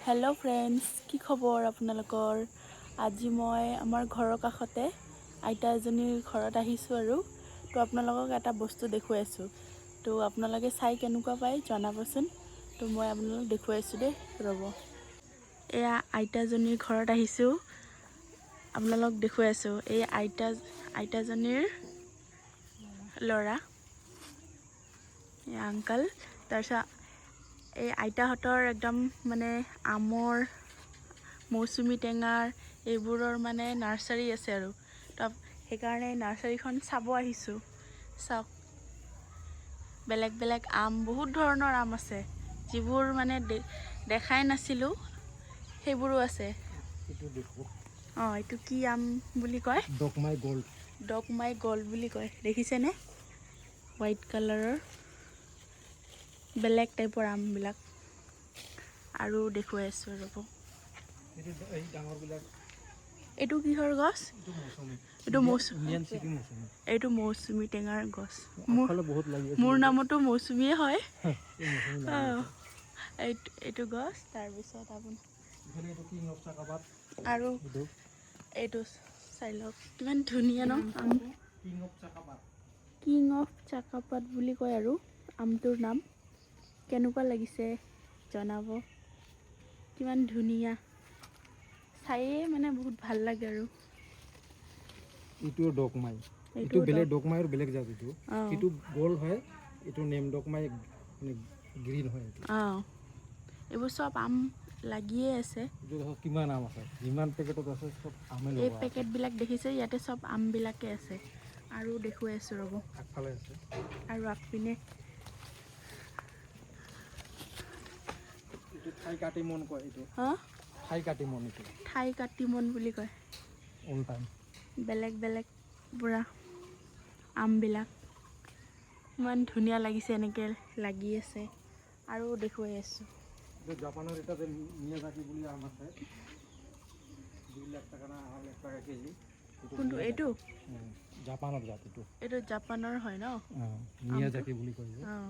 Hello' friends, কি খবৰ আপোনালোকৰ? আজি মই আমাৰ ঘৰৰ কাষতে আইতা এজনীৰ ঘৰত আহিছোঁ আৰু তো আপোনালোকক এটা বস্তু দেখুৱাই আছোঁ। তো আপোনালোকে চাই কেনেকুৱা পায় জনাবচোন। তো মই আপোনালোকক দেখুৱাই আছোঁ দেই, ৰ'ব। এয়া আইতাজনীৰ ঘৰত আহিছোঁ, আপোনালোকক দেখুৱাই আছোঁ। এই আইতাজনীৰ ল'ৰা, এই আংকাল। তাৰপিছত এই আইতাহঁতৰ একদম মানে আমৰ, মৌচুমী টেঙাৰ এইবোৰৰ মানে নাৰ্চাৰী আছে আৰু তো সেইকাৰণে নাৰ্চাৰীখন চাব আহিছোঁ। চাওক, বেলেগ বেলেগ আম, বহুত ধৰণৰ আম আছে, যিবোৰ মানে দেখাই নাছিলোঁ সেইবোৰো আছে। অঁ, এইটো কি আম বুলি কয়? ডগমাই গল্ড বুলি কয়, দেখিছেনে? হোৱাইট কালাৰৰ বেলেগ টাইপৰ আমবিলাক আৰু দেখুৱাই আছোঁ ৰ'ব। এইটো কিহৰ গছ? এইটো মৌচুমী টেঙাৰ গছ। মোৰ নামতো মৌচুমীয়ে হয়। এইটো গছ। তাৰপিছত আপোনাৰ আৰু এইটো চাই লওক, কিমান ধুনীয়া ন আমটো। কিং অফ চাকাপাত বুলি কয় আৰু আমটোৰ নাম। কেনেকুৱা লাগিছে জনাব। কিমান ধুনীয়া, চায়ে মানে বহুত ভাল লাগে আৰু। এইটো ডগমাই, এইটো বেলেগ ডগমাইৰ বেলেগ জাত। এইটো গোল্ড হয়, এইটো নেম ডগমাই মানে গ্ৰীণ হয়। অঁ, এইবোৰ চব আম লাগিয়ে আছে। কিমান আম আছে, যিমান পেকেটত আছে চব আমে লগা এই আছে। পেকেটবিলাক দেখিছে, ইয়াতে চব আমবিলাকে আছে। আৰু দেখুৱাই আছোঁ ৰ'ব। আগফালে আছে আৰু আগপিনে এইটো ঠাই কাটিমন কয়। এইটো হা, ঠাই কাটিমন, এইটো ঠাই কাটিমন বুলি কয়। বেলেগ বেলেগ পুৰা আমবিলাক ইমান ধুনীয়া লাগিছে, এনেকৈ লাগি আছে। আৰু দেখুৱাই আছোঁ। জাপানৰ এটা যে মিয়াজাকি বুলি আম আছে, 2 লাখ টকা না 1.5 লাখ টকা কেজি। কোনটো? এইটো জাপানৰ জাত। এইটো জাপানৰ হয় ন? মিয়াজাকি বুলি কয় যে। অঁ,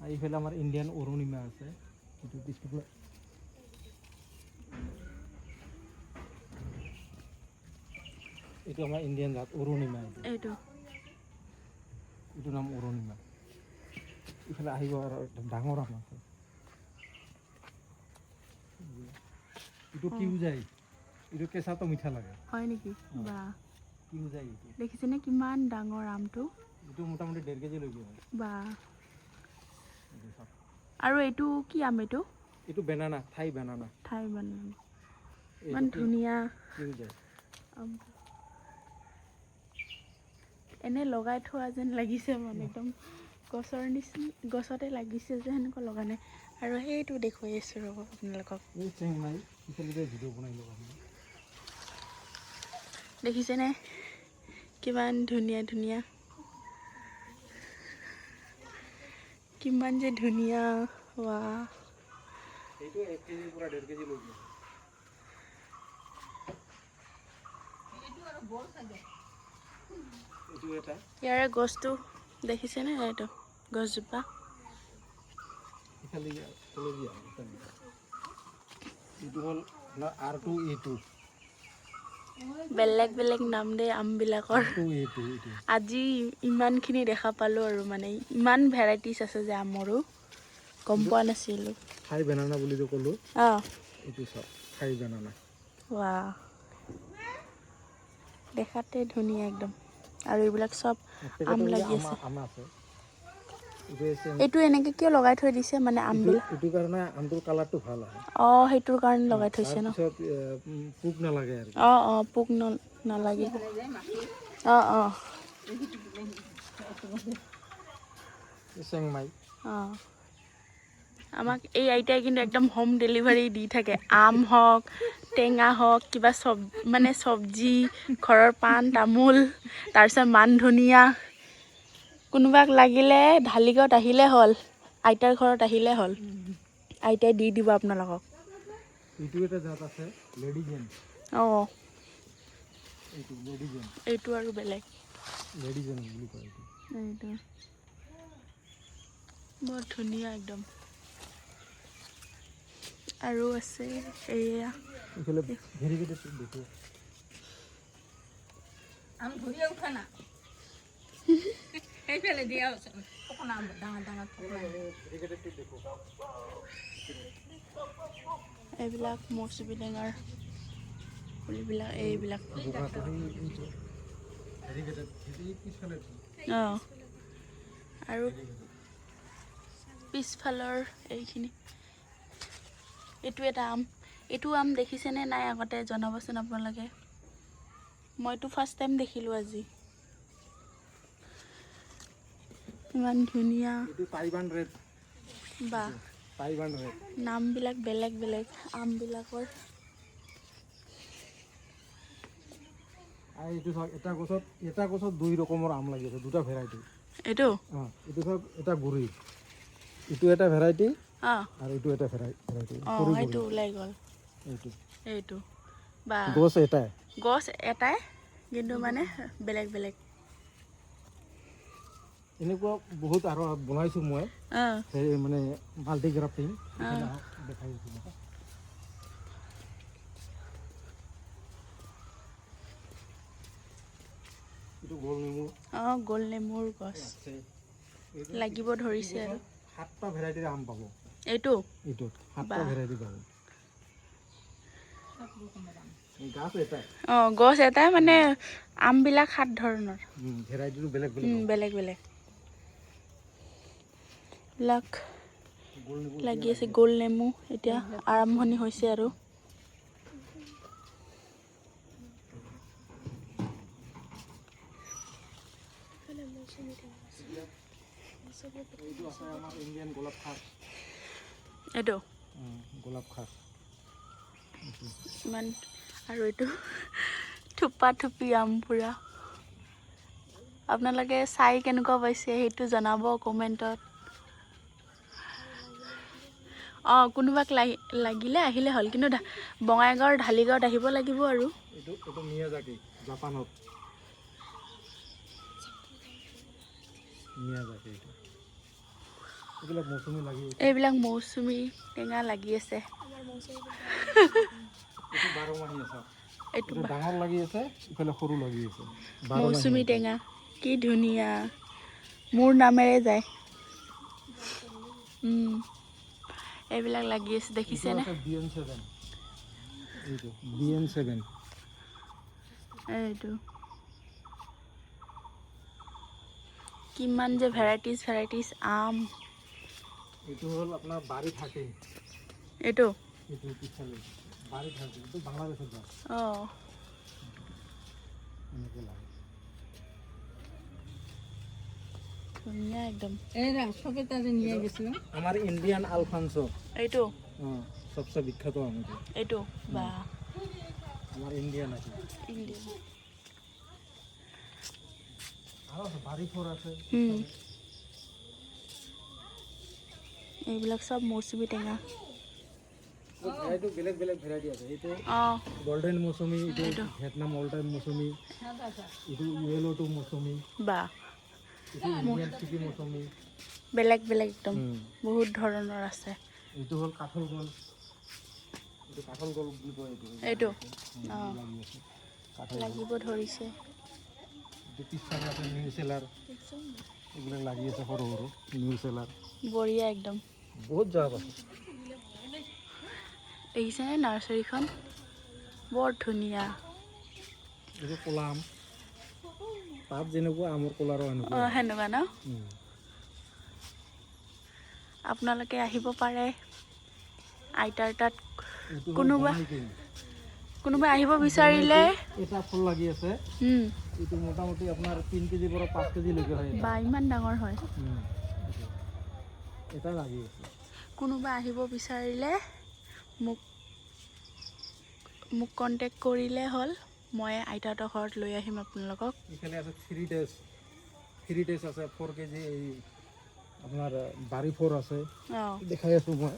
এইফালে আমাৰ ইণ্ডিয়ান অৰুণিমা আছে। এইটো পিছফালে এইটো আমাৰ ইণ্ডিয়ান জাত অৰুণিমা। এইটো নাম অৰুণিমা। ইফালে আহিব আৰু ডাঙৰ আম আছে। এইটো কিউজাই, এইটো কেঁচাটো মিঠা লাগে। হয় নেকি? বা, কিউজাই এইটো দেখিছেনে কিমান ডাঙৰ আমটো? এইটো মোটামুটি 1.5 কেজি লৈকে হয়। বা, আৰু এইটো কি আম? এইটো বেনানা, থাই বেনানা। থাই বানানা। ইমান এইটো ধুনীয়া কিউজাই। আমটো। এনে লগাই থোৱা যেন লাগিছে, মানে একদম গছৰ নিচিনা, গছতে লাগিছে যে, সেনেকুৱা লগা নাই। আৰু সেইটো দেখুৱাই আছোঁ ৰ'ব আপোনালোকক। এই চেংমাই ভিডিঅ' বনাই লওঁ। দেখিছেনে কিমান ধুনীয়া ধুনীয়া, কিমান যে ধুনীয়া। ৱাহ, এইটো 1 কেজিৰ পৰা 1.5 কেজি লৈকে। এইটো এটা ইয়াৰে গছটো দেখিছেনে? এইটো গছজোপা এইটো হ'ল R2E2। বেলেগ বেলেগ নাম দেই আমবিলাকৰ। R2E2 এইটো। আজি ইমানখিনি দেখা পালোঁ আৰু, মানে ইমান ভেৰাইটিজ আছে যে আমৰো, গম পোৱা নাছিলোঁ। থাই বেনানা বুলি যে ক'লোঁ, অঁ, এইটো চাওক, থাই বেনানা। ৱাহ, দেখাতে ধুনীয়া একদম। আৰু এইবিলাক চব আম লাগি আছে। এইটো এনেকৈ কিয় লগাই থৈ দিছে মানে আমবিলাক? এইটো কাৰণে আমটোৰ কালাৰটো ভাল আহে। অঁ, সেইটোৰ কাৰণে লগাই থৈছে ন? তাৰপিছত পোক নালাগে আৰু। অঁ অঁ, পোক নালাগে। অঁ অঁ, চেংমাই। অঁ, আমাক এই আইতাই কিন্তু একদম হোম ডেলিভাৰী দি থাকে। আম হওক, টেঙা হওক, কিবা মানে চব্জি, ঘৰৰ পাণ তামোল, তাৰপিছত মান ধনিয়া, কোনোবাক লাগিলে ঢালিকত আহিলে হ'ল, আইতাৰ ঘৰত আহিলে হ'ল, আইতাই দি দিব আপোনালোকক। এইটো এটা জাত আছে, লেডিজেন। অঁ, এইটো লেডিজেন। এইটো আৰু বেলেগ। লেডিজেন বুলি কয় এইটো। এইটো বৰ ধুনীয়া একদম। আৰু আছে এয়া এইফালে ভেৰিগেটেড দেখো আম ধৰিয়ে উঠা না সেইফালে দিয়া আছে অকণ আম ডাঙৰ ডাঙৰ থকা ভেৰিগেটেড দেখো এইবিলাক মৌচুমী টেঙাৰ পুলিবিলাক এইবিলাক বুকাটো এইটো ভেৰিগেটেড এই পিছফালে অঁ আৰু পিছফালৰ এইখিনি এইটো এটা আম। এইটো আম দেখিছেনে নাই আগতে জনাবচোন আপোনালোকে। মইতো ফাৰ্ষ্ট টাইম দেখিলোঁ আজি। ইমান ধুনীয়া এইটো টাইৱান ৰেড বা টাইৱান ৰেড নামবিলাক বেলেগ বেলেগ আমবিলাকৰ। আৰু এইটো চাওক এটা গছত দুই ৰকমৰ আম লাগি আছে দুটা ভেৰাইটি। এইটো অঁ এইটো চাওক এটা গুৰি এইটো এটা ভেৰাইটি অঁ আৰু এইটো এটা ভেৰাইটি অঁ সেইটো ওলাই গ'ল এইটো এইটো বা গছ এটাই গছ এটাই কিন্তু মানে বেলেগ বেলেগ। এনেকুৱা বহুত আৰু বনাইছোঁ মই অঁ সেই মানে মাল্টি গ্ৰাফটিং দেখাই আছোঁ। এইটো গোল নেমু অঁ গোল নেমুৰ গছ লাগিব ধৰিছে আৰু 7টা ভেৰাইটিৰ আম পাব। এইটো এইটোত 7টা বাহ। ভেৰাইটি পাব। গাছ এটাই অঁ গছ এটাই মানে আমবিলাক 7 ধৰণৰ ভেৰাইটিটো বেলেগ বেলেগ বেলেগ বেলেগ বিলাক গোল নেমু লাগি আছে। গোল নেমু এতিয়া আৰম্ভণি হৈছে আৰু এইটো আছে আমাৰ ইণ্ডিয়ান গোলাপ খাস এইটো গোলাপ খাস ইমান আৰু এইটো থোপা থুপি আম পুৰা। আপোনালোকে চাই কেনেকুৱা পাইছে সেইটো জনাব কমেণ্টত। অঁ কোনোবাক লাগিলে আহিলে হ'ল কিন্তু বঙাইগাঁৱৰ ঢালিগাঁৱত আহিব লাগিব আৰু এইটো মিয়াজাকি জাপানত মিয়াজাকি এইবিলাক মৌচুমী লাগি আছে। এইবিলাক মৌচুমী টেঙা লাগি আছে। এইটো 12 মাহি আছে। এইটো এইটো ডাঙৰ লাগি আছে ইফালে সৰু লাগি আছে। মৌচুমী টেঙা কি ধুনীয়া মোৰ নামেৰে যায়। এইবিলাক লাগি আছে দেখিছেনে। BN7 এইটো কিমান যে ভেৰাইটিজ আম। এইটো হ'ল আপোনাৰ বাৰী থাকে এইটো এইটো পিছফালে বাৰী থাকে এইটো বাংলাদেশৰ গাছ অঁ এনেকৈ লাগে ধুনীয়া একদম। এই চবেটা যে নিয়ে গৈছিল আমাৰ ইণ্ডিয়ান আলফানসো এইটো সবচে বিখ্যাত আম এইটো বা আমাৰ ইণ্ডিয়ান আছে ইণ্ডিয়ান আৰু আছে বাৰী ফোৰ আছে। এইবিলাক চব মৌচুমী টেঙা। ভেৰাইটি বেলেগ বেলেগ ভেৰাইটি আছে। এইটো অঁ গোল্ডেন মৌচুমী এইটো ভিয়েটনাম অল টাইম মৌচুমী এইটো ইয়েলো মৌচুমী বা এইটো ইণ্ডিয়ান চিটি মৌচুমী বেলেগ বেলেগ একদম বহুত ধৰণৰ আছে। এইটো হ'ল কাঠল গল এইটো কাঠল গল বুলি কয় এইটো অঁ লাগি আছে কাঠল লাগিব ধৰিছে। এইটো পিছফালে আছে নিউ চেলাৰ এইবিলাক লাগি আছে সৰু সৰু নিউ চেলাৰ বঢ়িয়া একদম বহুত জাত আছে। দেখিছেনে নাৰ্চাৰীখন বৰ ধুনীয়া। এইটো ক'লা আম তাত যেনেকুৱা আমৰ কলাৰো এনেকুৱা অঁ সেনেকুৱা ন। আপোনালোকে আহিব পাৰে আইতাৰ তাত। কোনোবা আহিব বিচাৰিলে এটা ফুল লাগি আছে এইটো মোটামুটি আপোনাৰ 3 কেজিৰ পৰা 5 কেজি লৈকে হয় বা ইমান ডাঙৰ হয়। এটা লাগি আছে। কোনোবা আহিব বিচাৰিলে মোক কণ্টেক্ট কৰিলে হ'ল। মই আইতাহঁতৰ ঘৰত লৈ আহিম আপোনালোকক। ইফালে আছে 3 ডেজ আছে 4 কেজি এই আপোনাৰ বাৰী ফোৰ আছে দেখাই আছোঁ মই।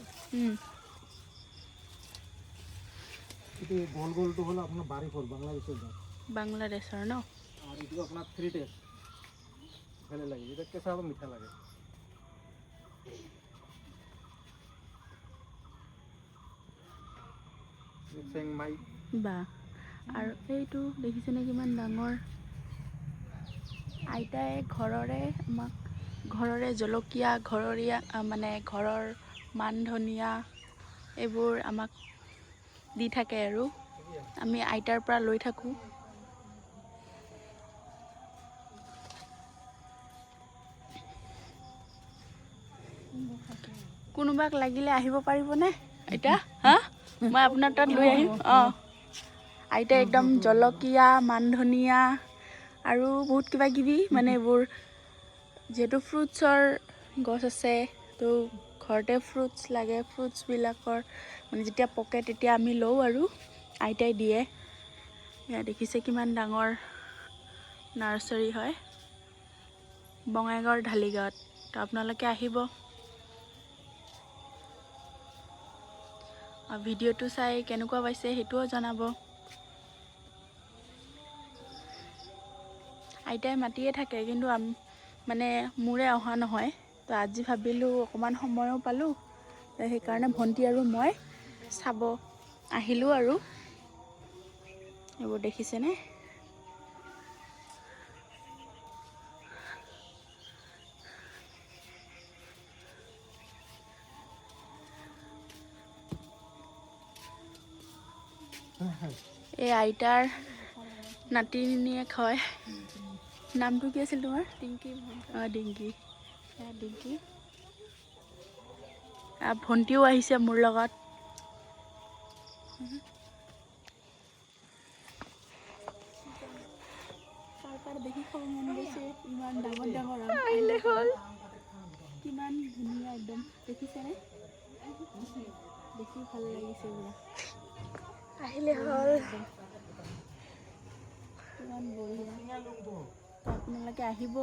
এইটো গোল গোলটো হ'ল আপোনাৰ বাৰী ফোৰ বাংলাদেশৰ গাছ বাংলাদেশৰ ন। আৰু এইটো আপোনাৰ 3 ডেজ ইফালে লাগে এটা কেঁচা মিঠা লাগে এইটো চেংমাই বা আৰু এইটো দেখিছেনে কিমান ডাঙৰ আইতাই ঘৰৰে জলকীয়া মানে ঘৰৰ মান ধনিয়া এইবোৰ আমাক দি থাকে আৰু আমি আইতাৰ পৰা লৈ থাকোঁ। কোনোবাক লাগিলে আহিব পাৰিবনে আইতা? হা মই আপোনাৰ তাত লৈ আহিম। আইতা একদম জলকীয়া মান ধনিয়া আৰু বহুত কিবা কিবি মানে এইবোৰ যিহেতু ফ্ৰুটছৰ গছ আছে তো ঘৰতে ফ্ৰুটছ লাগে, ফ্ৰুটছবিলাকৰ মানে যেতিয়া পকে তেতিয়া আমি লওঁ আৰু আইতাই দিয়ে। এয়া দেখিছে কিমান ডাঙৰ নাৰ্চাৰী হয় বঙাইগাঁৱৰ ঢালিগাঁৱত। তো আপোনালোকে আহিব, ভিডিঅ'টো চাই কেনেকুৱা পাইছে সেইটোও জনাব। আইতাই মাতিয়ে থাকে কিন্তু মানে মোৰে অহা নহয়। তো আজি ভাবিলোঁ অকণমান সময়ো পালোঁ, তো সেইকাৰণে ভণ্টি আৰু মই চাব আহিলোঁ আৰু এইবোৰ দেখিছেনে? এই আইতাৰ নাতিনীয়েক হয়। নামটো কি আছিল তোমাৰ? ডিংকি। ডিংকি। ডিংকি ভণ্টিও আহিছে মোৰ লগত। দেখি খাব মন গৈছে, ইমান ডাঙৰ ডাঙৰ আহিলে হ'ল। কিমান ধুনীয়া একদম দেখিছেনে? দেখি ভাল লাগিছে পুৰা। আহিলে হ'ল কিমান বঢ়িয়া। তো আপোনালোকে আহিব।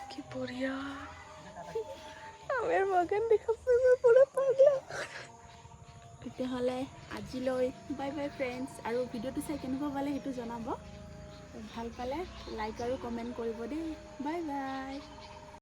কি বঢ়িয়া আমের বাগান দেখা পাবে পুরো পাগলা। তেতিয়াহ'লে আজিলৈ বাই বাই ফ্ৰেণ্ডছ। আৰু ভিডিঅ'টো চাই কেনেকুৱা পালে সেইটো জনাব। ভাল পালে লাইক আৰু কমেণ্ট কৰিব দেই। Bye bye.